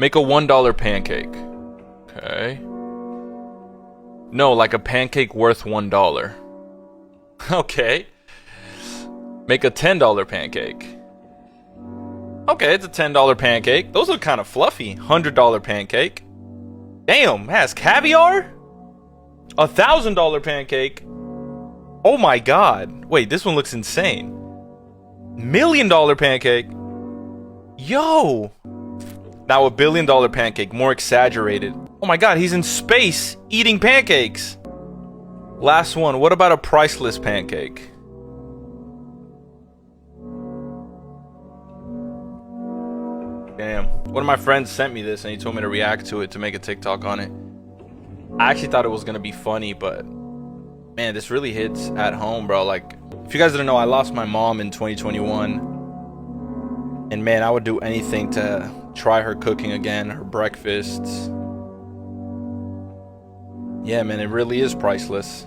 Make a $1 pancake. Okay. No, like a pancake worth $1. Okay. Make a $10 pancake. Okay, it's a $10 pancake. Those look kind of fluffy. $100 pancake. Damn, it has caviar? A $1,000 pancake. Oh my god. Wait, this one looks insane. $1,000,000 pancake. Yo. Now a $1 billion pancake, more exaggerated. Oh my god, he's in space eating pancakes. Last one, what about a priceless pancake? Damn. One of my friends sent me this and he told me to react to it, to make a TikTok on it. I actually thought it was gonna be funny, but man, this really hits at home, bro. Like, if you guys didn't know, I lost my mom in 2021. And man, I would do anything to try her cooking again, her breakfasts. Yeah, man, it really is priceless.